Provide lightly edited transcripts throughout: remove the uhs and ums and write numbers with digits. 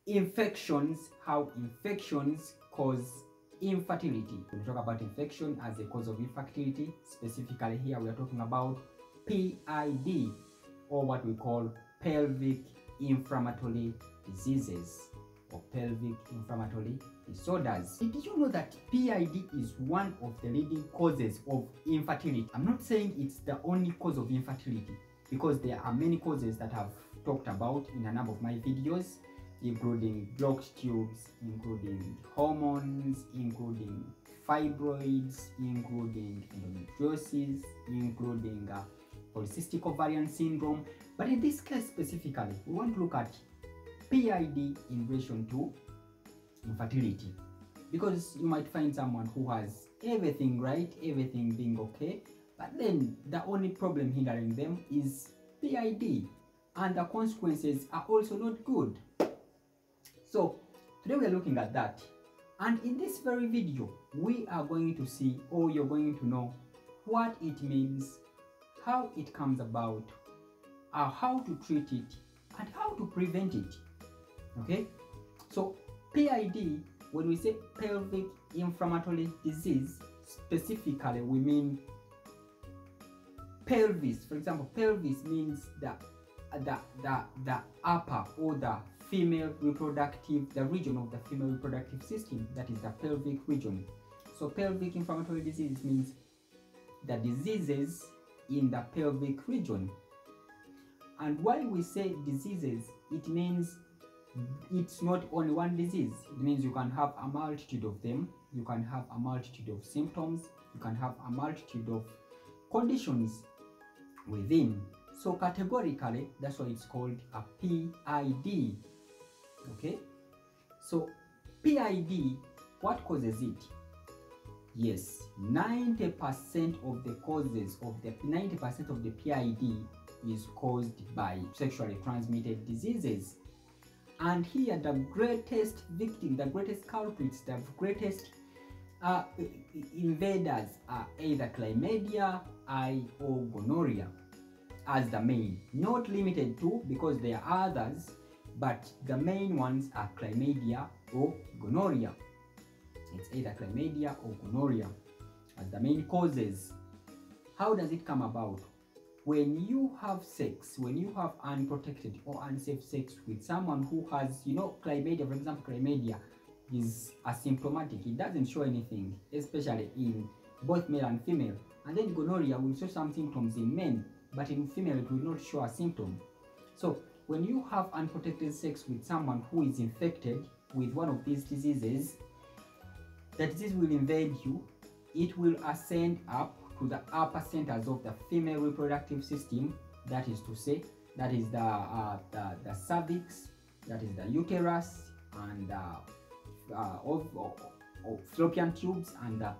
infections, how infections cause infertility. When we talk about infection as a cause of infertility, specifically here we are talking about PID, or what we call pelvic inflammatory diseases or pelvic inflammatory disorders. Did you know that PID is one of the leading causes of infertility? I'm not saying it's the only cause of infertility, because there are many causes that I've talked about in a number of my videos, including blocked tubes, including hormones, including fibroids, including endometriosis, including polycystic ovarian syndrome. But in this case specifically, we want to look at PID in relation to infertility, because you might find someone who has everything right, everything being okay, but then the only problem hindering them is PID, and the consequences are also not good. So today we are looking at that, and in this very video we are going to see, or you're going to know, what it means, how it comes about, how to treat it, and how to prevent it. Okay, so PID, when we say pelvic inflammatory disease, specifically we mean pelvis. For example, pelvis means the upper, or the female reproductive, the region of the female reproductive system, that is the pelvic region. So pelvic inflammatory disease means the diseases in the pelvic region. And while we say diseases, it means it's not only one disease. It means you can have a multitude of them, you can have a multitude of symptoms, you can have a multitude of conditions within. So categorically, that's why it's called a PID. Okay, so PID, what causes it? Yes, 90% of the causes of the 90% of the PID is caused by sexually transmitted diseases. And here the greatest victim, the greatest culprits, the greatest invaders are either chlamydia, or gonorrhea as the main. Not limited to, because there are others, but the main ones are chlamydia or gonorrhea. It's either chlamydia or gonorrhea as the main causes. How does it come about? When you have sex, when you have unprotected or unsafe sex with someone who has, chlamydia, for example, chlamydia is asymptomatic, it doesn't show anything, especially in both male and female. And then gonorrhea will show some symptoms in men, but in female it will not show a symptom. So when you have unprotected sex with someone who is infected with one of these diseases, the disease will invade you. It will ascend up to the upper centers of the female reproductive system, that is to say, that is the cervix, that is the uterus, and fallopian tubes, and the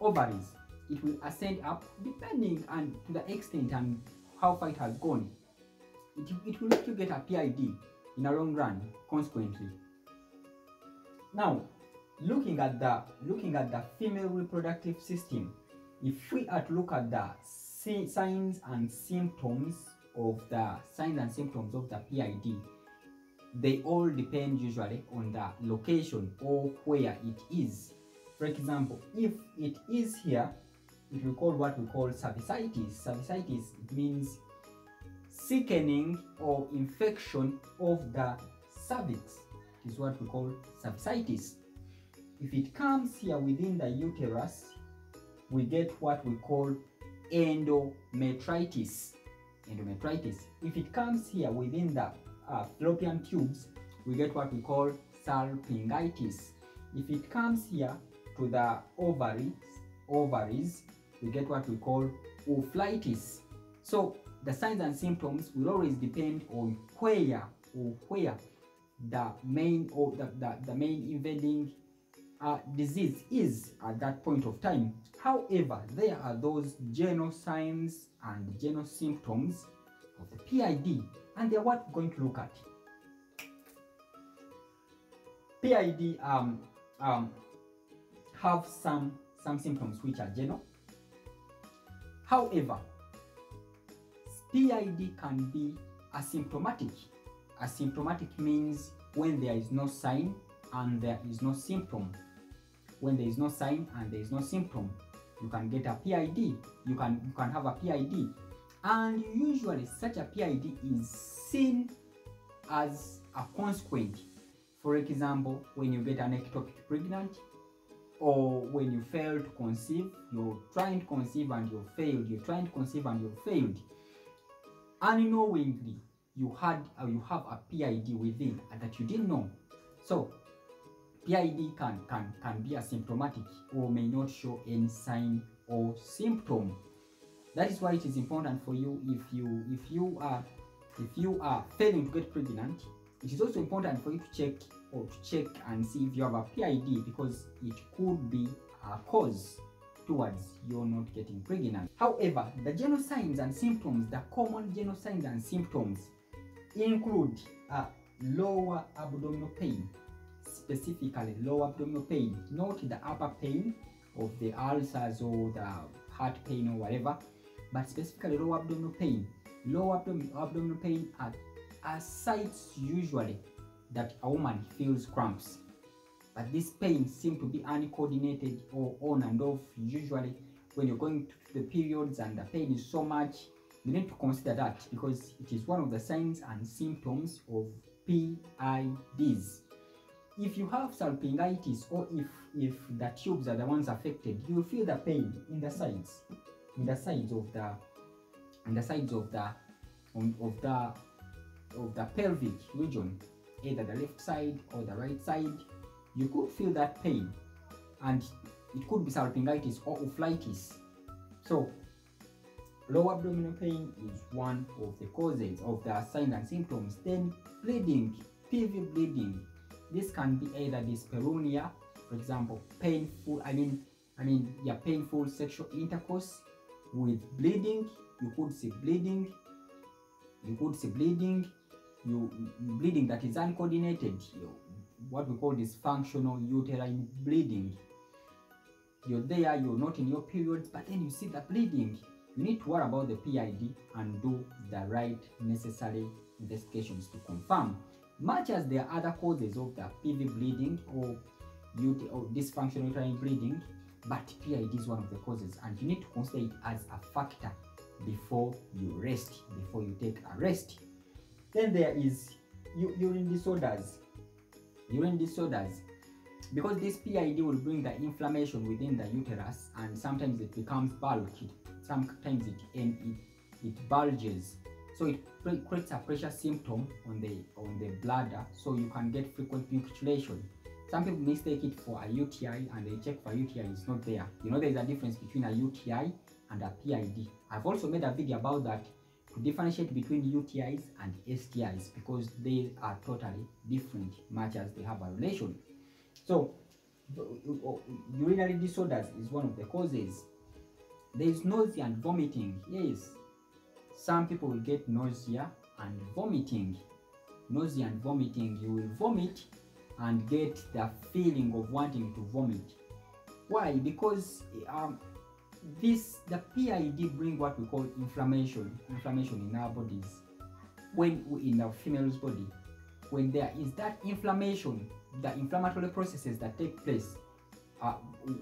ovaries. It will ascend up depending on to the extent and how far it has gone. It will let you get a PID in a long run, consequently. Now, looking at the female reproductive system, if we are to look at the signs and symptoms of the PID, they all depend usually on the location or where it is. For example, if it is here, it will call what we call cervicitis. Cervicitis, it means sickening or infection of the cervix. It is what we call cervicitis. If it comes here within the uterus, we get what we call endometritis. If it comes here within the fallopian tubes, we get what we call salpingitis. If it comes here to the ovaries, we get what we call oophlitis. So the signs and symptoms will always depend on where the main invading disease is at that point of time. However, there are those general signs and general symptoms of the PID, and they're what we're going to look at. PID have some symptoms which are general. However, PID can be asymptomatic. Asymptomatic means when there is no sign and there is no symptom. When there is no sign and there is no symptom, you can get a PID. You can have a PID, and usually such a PID is seen as a consequence. For example, when you get an ectopic pregnant, or when you fail to conceive, you're trying to conceive and you failed, you're trying to conceive and you failed. Unknowingly, you have a PID within that you didn't know. So PID can be asymptomatic or may not show any sign or symptom. That is why it is important for you, if you are failing to get pregnant, it is also important for you to check and see if you have a PID, because it could be a cause towards you not getting pregnant. However, the general signs and symptoms, the common general signs and symptoms include lower abdominal pain, specifically lower abdominal pain, not the upper pain of the ulcers or the heart pain or whatever, but specifically lower abdominal pain. Lower abdominal pain are sites usually that a woman feels cramps, but this pain seems to be uncoordinated or on and off. Usually when you're going to the periods and the pain is so much, you need to consider that, because it is one of the signs and symptoms of PIDs. If you have salpingitis, or if the tubes are the ones affected, you will feel the pain in the sides of the pelvic region, either the left side or the right side. You could feel that pain, and it could be salpingitis or ophlitis. So lower abdominal pain is one of the causes of the signs and symptoms. Then bleeding, PV bleeding. This can be either dyspareunia, for example, painful sexual intercourse with bleeding. You could see bleeding. Bleeding that is uncoordinated, what we call dysfunctional uterine bleeding. You're there, you're not in your period, but then you see the bleeding. You need to worry about the PID and do the right necessary investigations to confirm. Much as there are other causes of the PV bleeding or dysfunctional uterine bleeding, but PID is one of the causes, and you need to consider it as a factor before you take a rest. Then there is urine disorders. Because this PID will bring the inflammation within the uterus, and sometimes it becomes bulky, sometimes it bulges, so it creates a pressure symptom on the bladder, so you can get frequent punctuation. Some people mistake it for a UTI, and they check for UTI, it's not there. There is a difference between a UTI and a PID. I've also made a video about that, to differentiate between UTIs and STIs, because they are totally different, much as they have a relation. So urinary disorders is one of the causes. There is nausea and vomiting. Yes, some people will get nausea and vomiting. You will vomit and get the feeling of wanting to vomit. Why? Because the PID bring what we call inflammation in our bodies. When in our female's body, when there is that inflammation, the inflammatory processes that take place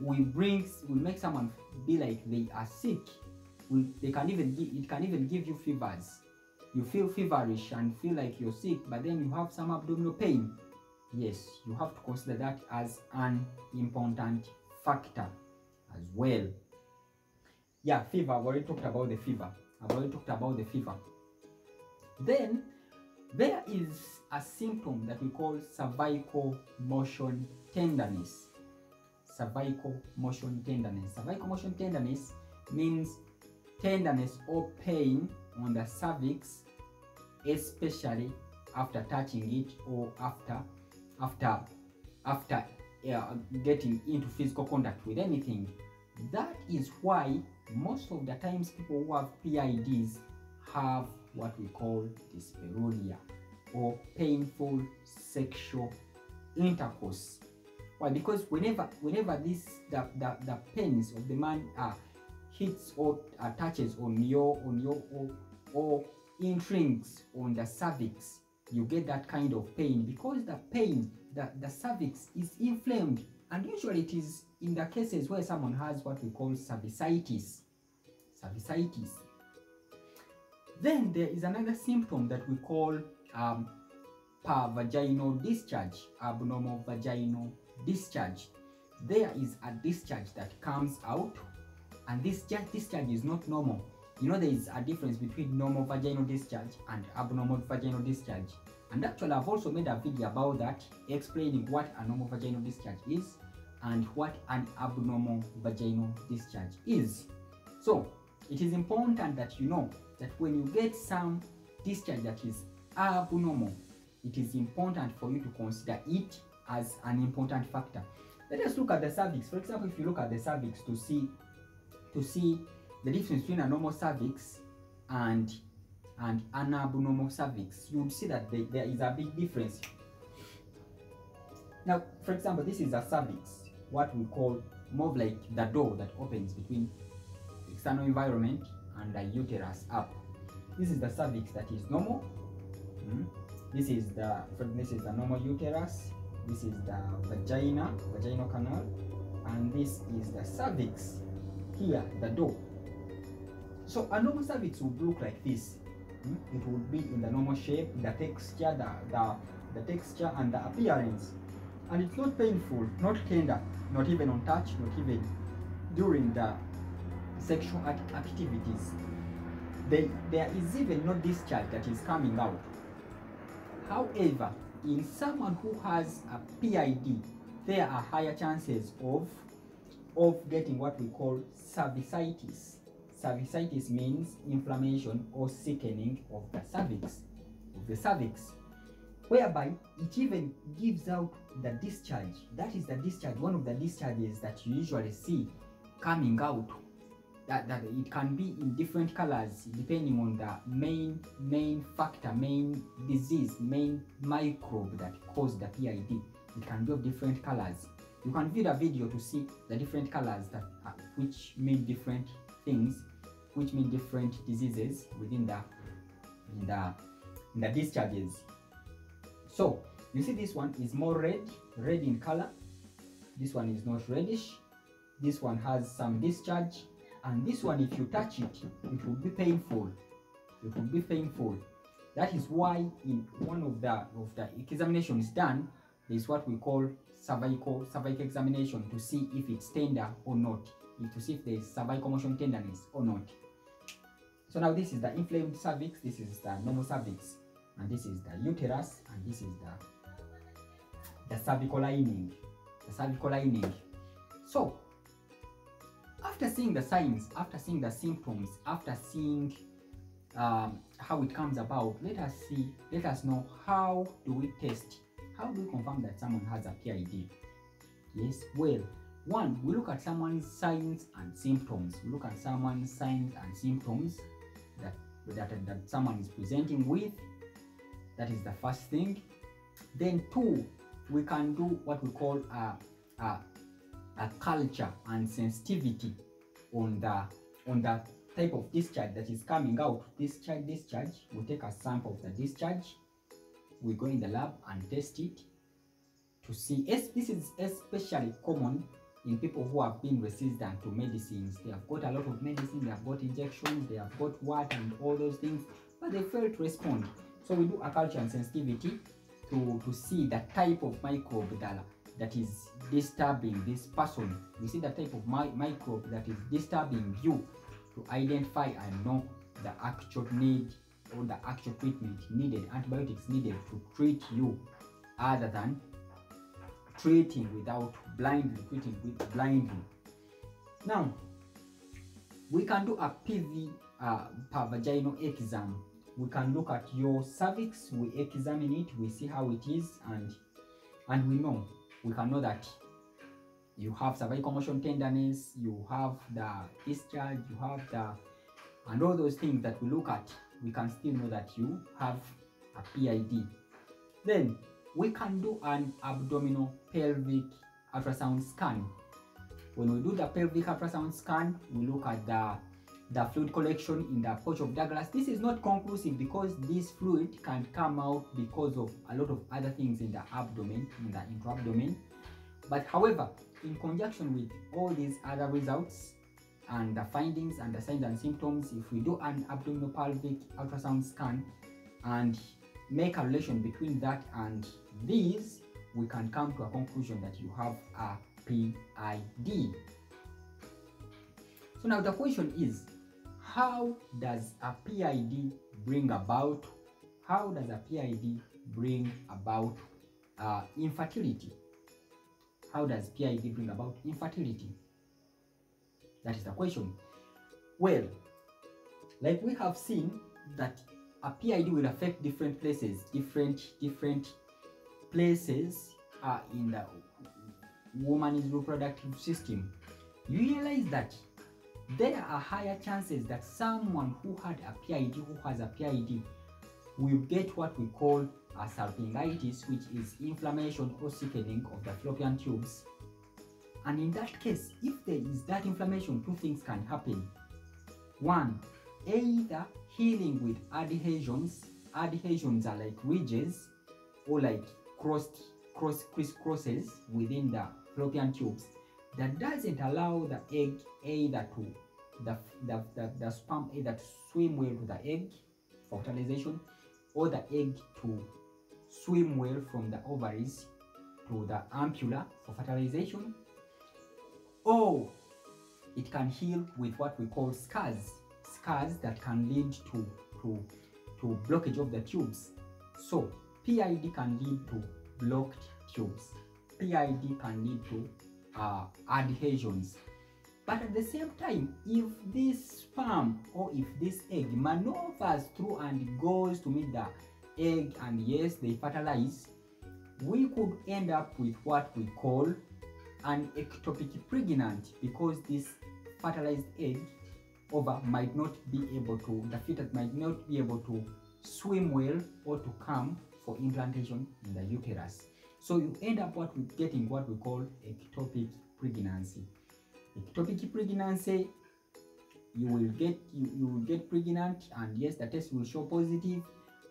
will make someone be like they are sick. It can even give you fevers. You feel feverish and feel like you're sick, but then you have some abdominal pain. Yes, you have to consider that as an important factor as well. Yeah, fever. I've already talked about the fever. Then there is a symptom that we call cervical motion tenderness. Cervical motion tenderness means tenderness or pain on the cervix, especially after touching it or after getting into physical contact with anything. That is why most of the times people who have PIDs have what we call dyspareunia, or painful sexual intercourse. Why? Because whenever the penis of the man hits or touches on your or intrinks on the cervix, you get that kind of pain because the pain, the cervix is inflamed, and usually it is in the cases where someone has what we call cervicitis. Then there is another symptom that we call vaginal discharge, abnormal vaginal discharge. There is a discharge that comes out, and this discharge is not normal. You know, there is a difference between normal vaginal discharge and abnormal vaginal discharge. And actually, I've also made a video about that, explaining what a normal vaginal discharge is and what an abnormal vaginal discharge is. So, it is important that you know that when you get some discharge that is abnormal, it is important for you to consider it as an important factor. Let us look at the cervix. For example, if you look at the cervix to see the difference between a normal cervix and an abnormal cervix, you would see that there is a big difference. Now, for example, this is a cervix, what we call more like the door that opens between external environment and the uterus up. This is the cervix that is normal. This is the normal uterus. This is the vaginal canal, and this is the cervix here, the door. So a normal cervix would look like this. It would be in the normal shape, the texture, the texture and the appearance, and it's not painful, not tender, not even on touch, not even during the sexual activities. There is even no discharge that is coming out. However, in someone who has a PID, there are higher chances of getting what we call cervicitis. Cervicitis means inflammation or thickening of the cervix, whereby it even gives out the discharge. That is the discharge, one of the discharges that you usually see coming out. That it can be in different colors depending on the main factor, main disease, main microbe that caused the PID. It can be of different colors. You can view the video to see the different colors that which mean different things, which mean different diseases within the discharges. So you see this one is more red in color. This one is not reddish. This one has some discharge, and this one, if you touch it, it will be painful. It will be painful. That is why in one of the examinations done, there is what we call cervical examination to see if it's tender or not, to see if there is cervical motion tenderness or not. So now this is the inflamed cervix, this is the normal cervix, and this is the uterus, and this is the cervical lining. So after seeing the signs, after seeing the symptoms, after seeing how it comes about, let us know, how do we test? How do we confirm that someone has a PID? Yes, well, one, we look at someone's signs and symptoms. We look at someone's signs and symptoms that someone is presenting with. That is the first thing. Then two, we can do what we call a culture and sensitivity on the type of discharge that is coming out. Discharge. We take a sample of the discharge. We go in the lab and test it to see. This is especially common in people who have been resistant to medicines. They have got a lot of medicine, they have got injections, they have got what and all those things, but they fail to respond. So we do a culture and sensitivity to see the type of microbe that is disturbing this person. We see the type of microbe that is disturbing you to identify and know the actual need or the actual treatment needed, antibiotics needed to treat you, other than treating with blindly. Now, we can do a PV vaginal exam. We can look at your cervix, we examine it, we see how it is, and we can know that you have cervical motion tenderness, you have the discharge, you have and all those things that we look at, we can still know that you have a PID. Then we can do an abdominal pelvic ultrasound scan. When we do the pelvic ultrasound scan, we look at the fluid collection in the pouch of Douglas. This is not conclusive because this fluid can come out because of a lot of other things in the abdomen, in the intra-abdomen. But however, in conjunction with all these other results and the findings and the signs and symptoms, if we do an abdominopelvic ultrasound scan and make a relation between that and these, we can come to a conclusion that you have a PID. So now the question is, how does a PID bring about? How does a PID bring about infertility? How does PID bring about infertility? That is the question. Well, like we have seen that a PID will affect different places, different places in the woman's reproductive system. You realize that there are higher chances that someone who had a PID, who has a PID, will get what we call a salpingitis, which is inflammation or thickening of the fallopian tubes. And in that case, if there is that inflammation, two things can happen. One, either healing with adhesions. Adhesions are like ridges or like crisscrosses within the fallopian tubes that doesn't allow the egg either to the sperm either to swim well to the egg for fertilization, or the egg to swim well from the ovaries to the ampulla for fertilization. Or it can heal with what we call scars that can lead to blockage of the tubes. So PID can lead to blocked tubes. PID can lead to adhesions. But at the same time, if this sperm or if this egg maneuvers through and goes to meet the egg and yes, they fertilize, we could end up with what we call an ectopic pregnant, because this fertilized egg ova might not be able to, the fetus might not be able to swim well or to come for implantation in the uterus. So you end up getting what we call ectopic pregnancy. Ectopic pregnancy, you will get pregnant, and yes, the test will show positive,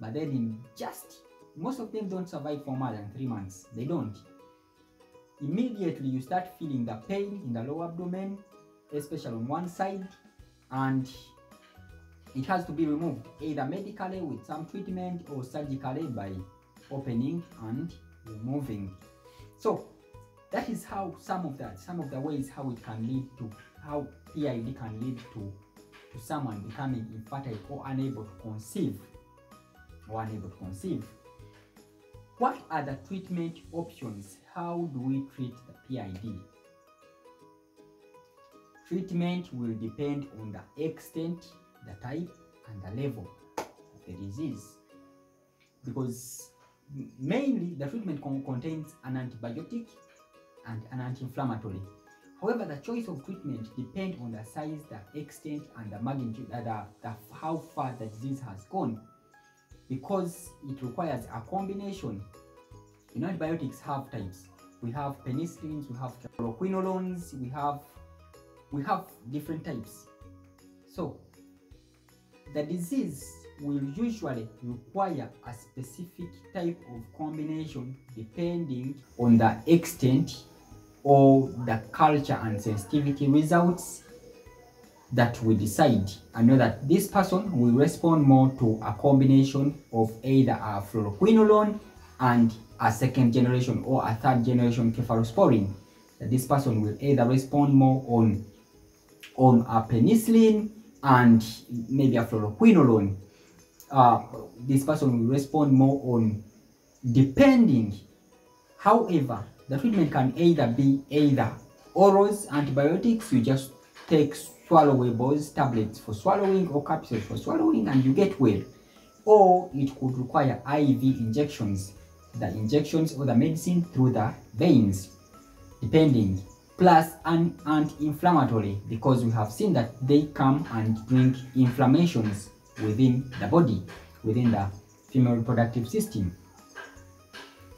but then in just, most of them don't survive for more than 3 months. They don't. Immediately you start feeling the pain in the lower abdomen, especially on one side, and it has to be removed either medically with some treatment or surgically by opening and removing. So that is how some of the ways how it can lead to, how PID can lead to someone becoming infertile or unable to conceive. What are the treatment options? How do we treat the PID? Treatment will depend on the extent, the type, and the level of the disease, because mainly the treatment contains an antibiotic and an anti-inflammatory. However, the choice of treatment depends on the size, the extent, and the magnitude, how far the disease has gone, because it requires a combination. You know, antibiotics have types. We have penicillins, we have fluoroquinolones, we have different types. So the disease will usually require a specific type of combination depending on the extent or the culture and sensitivity results that we decide. I know that this person will respond more to a combination of either a fluoroquinolone and a second generation or a third generation cephalosporin. That this person will either respond more on a penicillin and maybe a fluoroquinolone. This person will respond more on, depending. However, the treatment can either be orals, antibiotics, you just take swallowables, tablets for swallowing or capsules for swallowing and you get well, or it could require IV injections, the injections or the medicine through the veins, depending, plus an anti-inflammatory, because we have seen that they come and bring inflammations within the body, within the female reproductive system.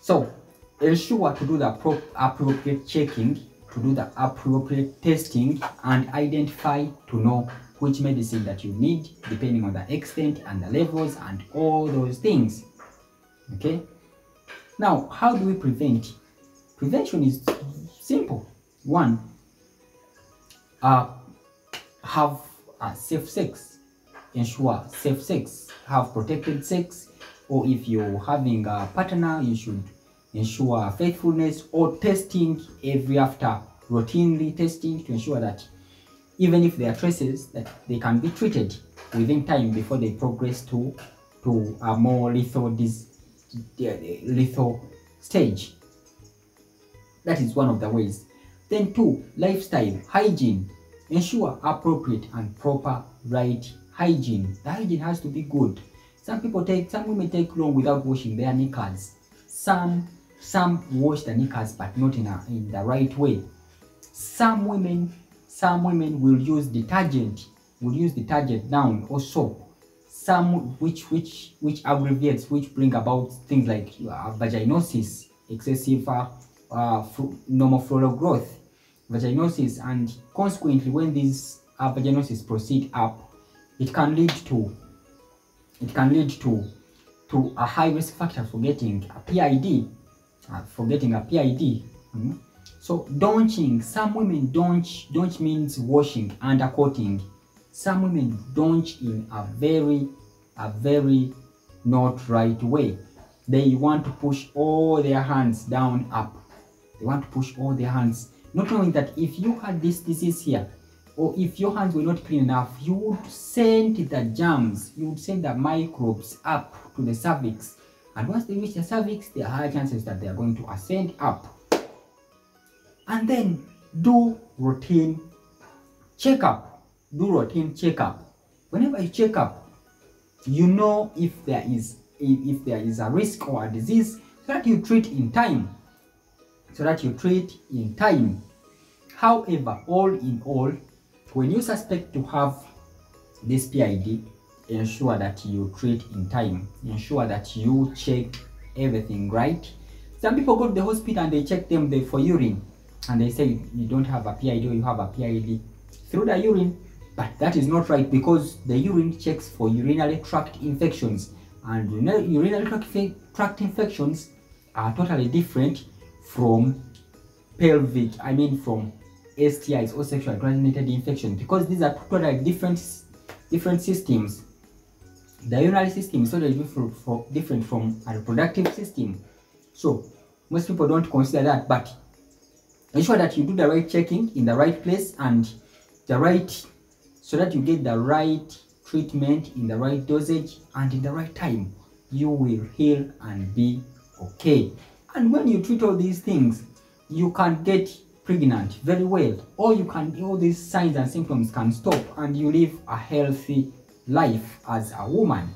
So ensure to do the appropriate checking, to do the appropriate testing, and identify to know which medicine that you need depending on the extent and the levels and all those things. Okay, now how do we prevent? Prevention is simple. One, have safe sex. Ensure safe sex. Have protected sex, or if you're having a partner, you should ensure faithfulness or testing every after, routinely testing to ensure that even if there are traces, that they can be treated within time before they progress to a more lethal stage. That is one of the ways. Then 2, lifestyle, hygiene. Ensure appropriate and proper right hygiene. The hygiene has to be good. Some women take long without washing their knickers. Some wash the knickers but not in the right way. Some women will use detergent down or soap. Some which aggravates, which bring about things like vaginosis, excessive normal floral growth, vaginosis, and consequently when these vaginosis proceed up, it can lead to a high risk factor for getting a PID. So donching, some women donch means washing, undercoating. Some women donch in a very not right way. They want to push all their hands down up. They want to push all their hands, not knowing that if you had this disease here, or if your hands were not clean enough, you would send the germs, you would send the microbes up to the cervix. And once they reach the cervix, there are high chances that they are going to ascend up. And then do routine checkup. Whenever you check up, you know if there is a risk or a disease, so that you treat in time. However, all in all, when you suspect to have this PID, ensure that you treat in time. Ensure that you check everything right. Some people go to the hospital and they check them for urine, and they say you don't have a PID or you have a PID through the urine, but that is not right, because the urine checks for urinary tract infections, and urinary tract infections are totally different from from STIs or sexually transmitted infections, because these are totally different systems. The urinary system is totally different from a reproductive system. So most people don't consider that, but ensure that you do the right checking in the right place and so that you get the right treatment in the right dosage and in the right time. You will heal and be okay. And when you treat all these things, you can get pregnant very well, or all these signs and symptoms can stop and you live a healthy life as a woman.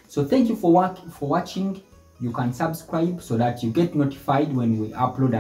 So thank you for watching. You can subscribe so that you get notified when we upload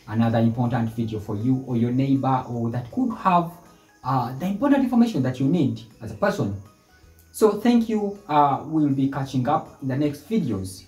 another important video for you or your neighbor, or that could have the important information that you need as a person. So thank you. We'll be catching up in the next videos.